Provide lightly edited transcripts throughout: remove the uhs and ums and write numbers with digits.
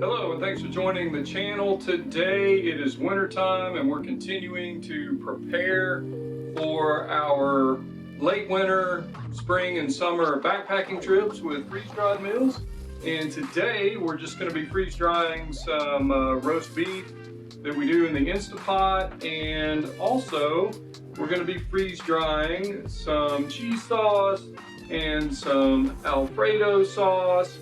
Hello and thanks for joining the channel. Today it is winter time and we're continuing to prepare for our late winter, spring and summer backpacking trips with freeze-dried meals. And today we're just going to be freeze-drying some roast beef that we do in the Instapot, and also we're going to be freeze-drying some cheese sauce and some Alfredo sauce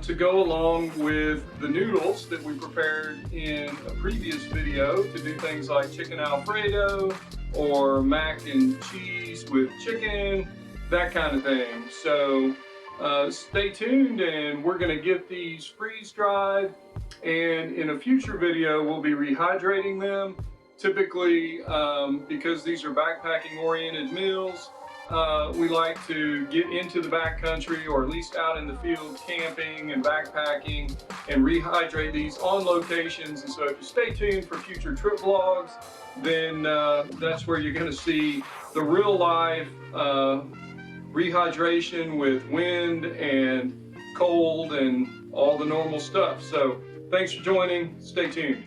to go along with the noodles that we prepared in a previous video to do things like chicken Alfredo or mac and cheese with chicken, that kind of thing. So stay tuned and we're going to get these freeze-dried, and in a future video we'll be rehydrating them. Typically, because these are backpacking oriented meals, we like to get into the backcountry or at least out in the field camping and backpacking and rehydrate these on locations. And so if you stay tuned for future trip vlogs, then that's where you're going to see the real life rehydration with wind and cold and all the normal stuff. So thanks for joining. Stay tuned.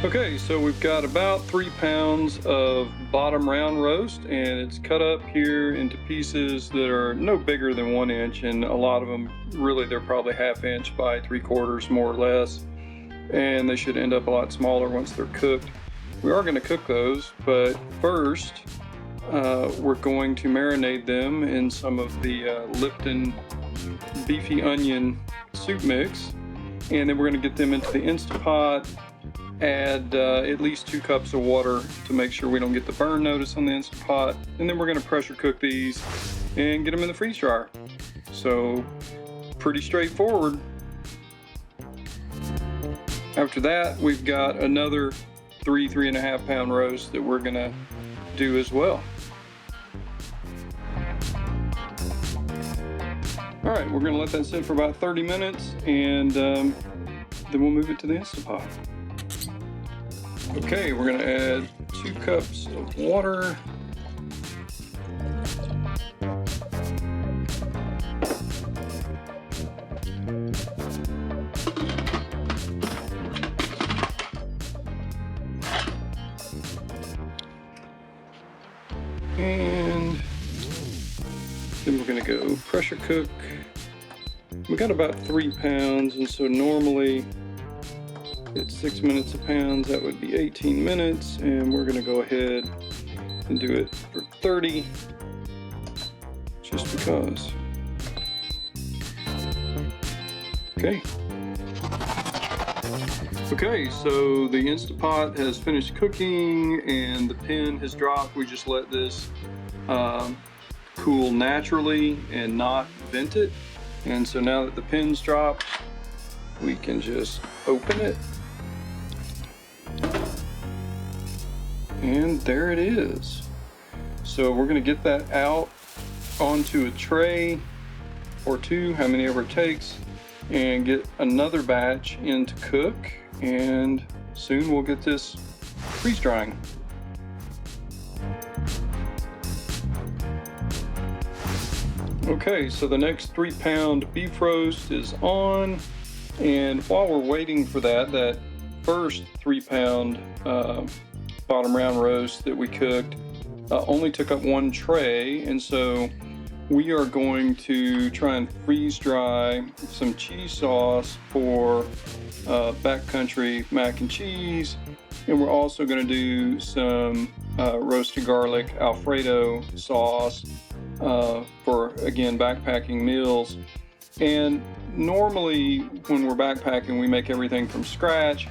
Okay, so we've got about 3 pounds of bottom round roast, and it's cut up here into pieces that are no bigger than 1 inch, and a lot of them really they're probably 1/2 inch by 3/4 more or less, and they should end up a lot smaller once they're cooked. We are going to cook those, but first we're going to marinate them in some of the Lipton beefy onion soup mix, and then we're going to get them into the Instapot. Add at least 2 cups of water to make sure we don't get the burn notice on the Instapot, and then we're going to pressure cook these and get them in the freeze dryer. So pretty straightforward. After that, we've got another 3.5 pound roast that we're going to do as well. Alright, we're going to let that sit for about 30 minutes, and then we'll move it to the Instapot. Okay, we're going to add 2 cups of water. And then we're going to go pressure cook. We got about 3 pounds, and so normally it's 6 minutes a pound. That would be 18 minutes, and we're going to go ahead and do it for 30 just because. Okay, so the Instapot has finished cooking and the pin has dropped. We just let this cool naturally and not vent it, and so now that the pin's dropped, we can just open it. And there it is. So we're going to get that out onto a tray or 2, how many ever it takes, and get another batch in to cook, and soon we'll get this freeze drying. Okay, so the next 3 pound beef roast is on, and while we're waiting for that first 3 pound bottom round roast that we cooked only took up 1 tray, and so we are going to try and freeze dry some cheese sauce for backcountry mac and cheese, and we're also going to do some roasted garlic Alfredo sauce for, again, backpacking meals. And normally when we're backpacking we make everything from scratch,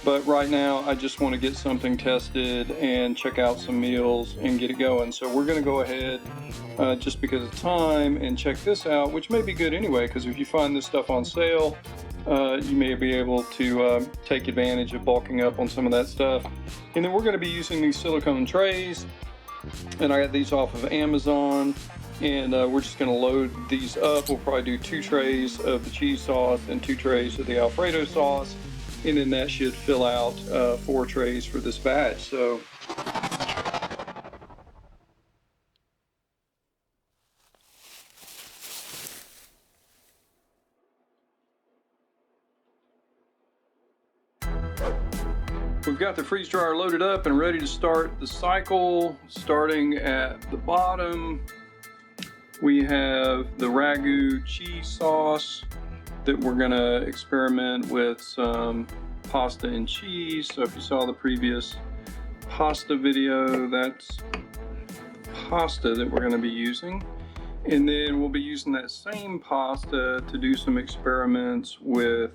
but right now I just want to get something tested and check out some meals and get it going. So we're going to go ahead just because of time and check this out, which may be good anyway, because if you find this stuff on sale, you may be able to take advantage of bulking up on some of that stuff. And then we're going to be using these silicone trays, and I got these off of Amazon, and we're just going to load these up. We'll probably do 2 trays of the cheese sauce and 2 trays of the Alfredo sauce, and then that should fill out 4 trays for this batch. So We've got the freeze dryer loaded up and ready to start the cycle. Starting at the bottom, we have the ragu cheese sauce that we're gonna experiment with some pasta and cheese. So if you saw the previous pasta video, that's pasta that we're gonna be using. And then we'll be using that same pasta to do some experiments with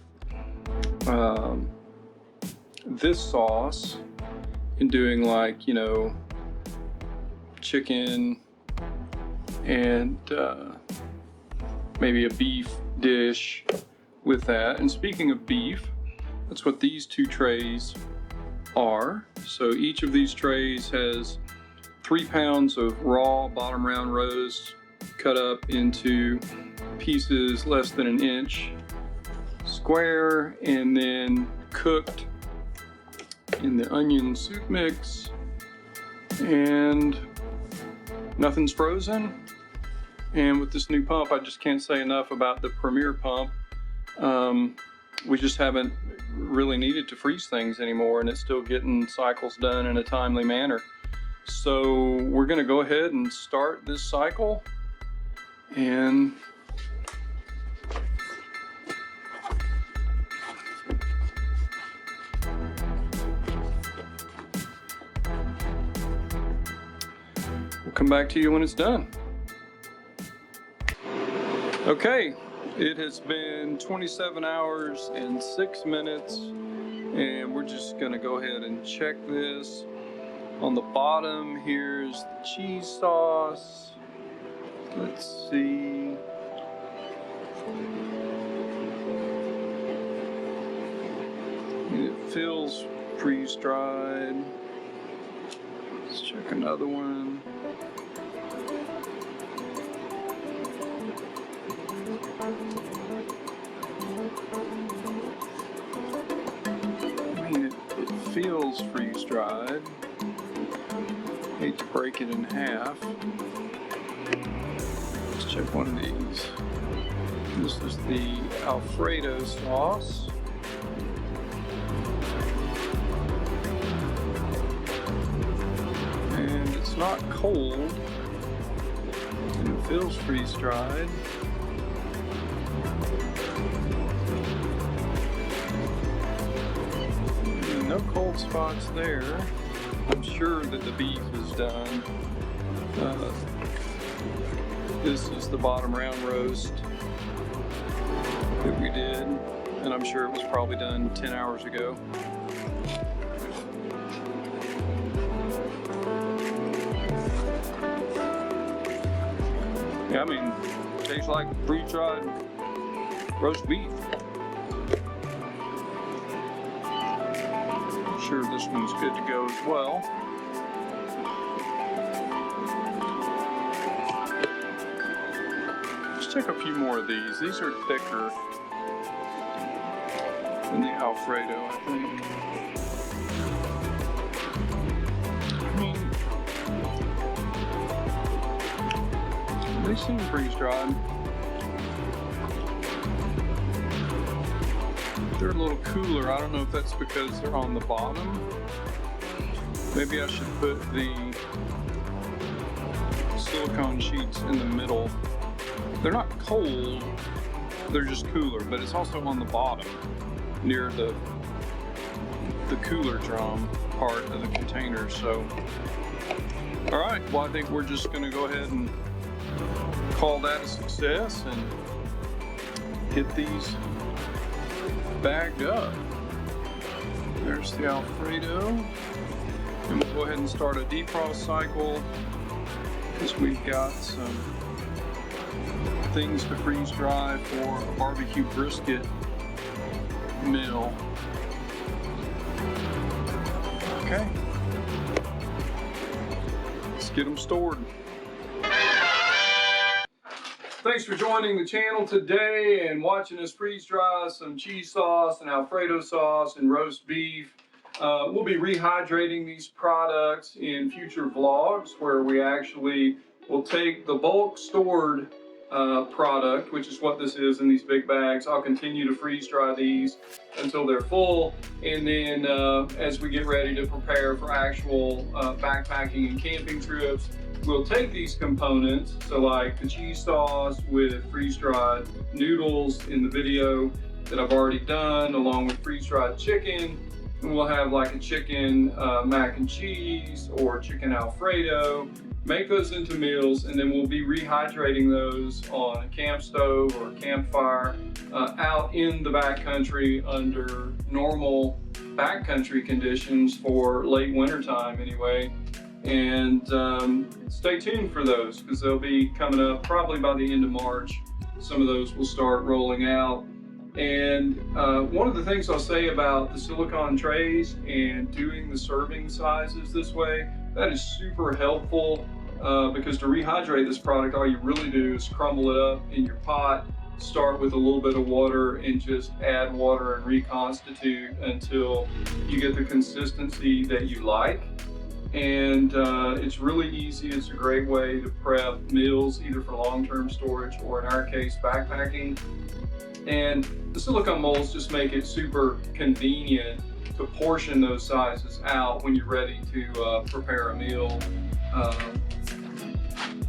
this sauce and doing, like, you know, chicken and maybe a beef dish with that. And speaking of beef, that's what these two trays are. So each of these trays has 3 pounds of raw bottom round roast cut up into pieces less than 1 inch square and then cooked in the onion soup mix, and nothing's frozen. And with this new pump, I just can't say enough about the Premier pump. We just haven't really needed to freeze things anymore, and it's still getting cycles done in a timely manner. So we're gonna go ahead and start this cycle, and we'll come back to you when it's done. Okay, it has been 27 hours and 6 minutes, and we're just gonna go ahead and check this. On the bottom, here's the cheese sauce. Let's see. It feels freeze-dried. Let's check another one. I mean, it feels freeze-dried. Hate to break it in half. Let's check one of these. This is the Alfredo sauce. And it's not cold. And it feels freeze-dried. No cold spots there. I'm sure that the beef is done. This is the bottom round roast that we did, and I'm sure it was probably done 10 hours ago. Yeah, I mean, tastes like freeze-dried roast beef. Sure, this one's good to go as well. Let's check a few more of these. These are thicker than the Alfredo, I think. I mean, they seem freeze-dried. They're a little cooler. I don't know if that's because they're on the bottom. Maybe I should put the silicone sheets in the middle. They're not cold, they're just cooler, but it's also on the bottom near the cooler drum part of the container. So, all right, well, I think we're just gonna go ahead and call that a success and get these bagged up. There's the Alfredo, and we'll go ahead and start a defrost cycle because we've got some things to freeze dry for a barbecue brisket meal. Okay, let's get them stored. Thanks for joining the channel today and watching us freeze dry some cheese sauce and Alfredo sauce and roast beef. We'll be rehydrating these products in future vlogs where we actually will take the bulk stored product, which is what this is in these big bags. I'll continue to freeze dry these until they're full, and then as we get ready to prepare for actual backpacking and camping trips, we'll take these components, so like the cheese sauce with freeze-dried noodles in the video that I've already done, along with freeze-dried chicken, and we'll have like a chicken mac and cheese or chicken Alfredo. Make those into meals, and then we'll be rehydrating those on a camp stove or a campfire out in the backcountry under normal backcountry conditions for late winter time anyway. And stay tuned for those, because they'll be coming up probably by the end of March. Some of those will start rolling out. And one of the things I'll say about the silicone trays and doing the serving sizes this way, that is super helpful because to rehydrate this product, all you really do is crumble it up in your pot, start with a little bit of water, and just add water and reconstitute until you get the consistency that you like. And it's really easy. It's a great way to prep meals either for long-term storage or, in our case, backpacking. And the silicone molds just make it super convenient to portion those sizes out when you're ready to prepare a meal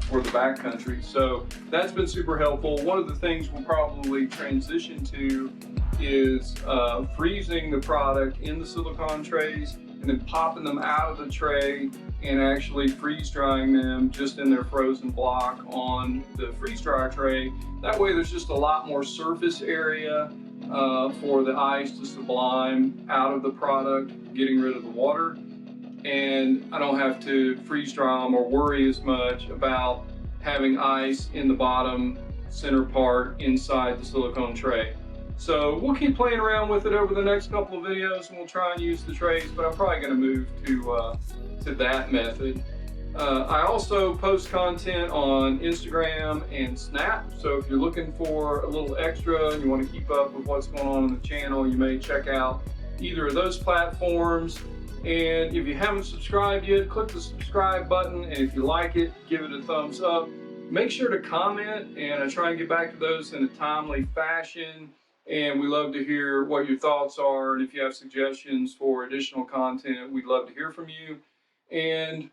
for the backcountry. So that's been super helpful. One of the things we'll probably transition to is freezing the product in the silicone trays and then popping them out of the tray and actually freeze drying them just in their frozen block on the freeze dryer tray. That way there's just a lot more surface area for the ice to sublime out of the product, getting rid of the water. And I don't have to freeze dry them or worry as much about having ice in the bottom center part inside the silicone tray. So we'll keep playing around with it over the next couple of videos, and we'll try and use the trays, but I'm probably going to move to that method. I also post content on Instagram and Snap, so if you're looking for a little extra and you want to keep up with what's going on the channel, you may check out either of those platforms. And if you haven't subscribed yet, click the subscribe button, and if you like it, give it a thumbs up. Make sure to comment, and I try and get back to those in a timely fashion. And we love to hear what your thoughts are, and if you have suggestions for additional content, we'd love to hear from you. And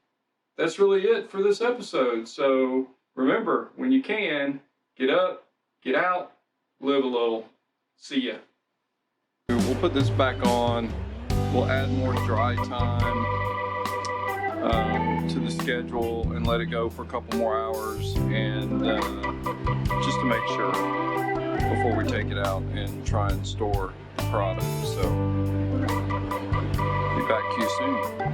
that's really it for this episode. So remember, when you can, get up, get out, live a little. See ya. We'll put this back on. We'll add more dry time to the schedule and let it go for a couple more hours, and just to make sure before we take it out and try and store the product. So be back to you soon.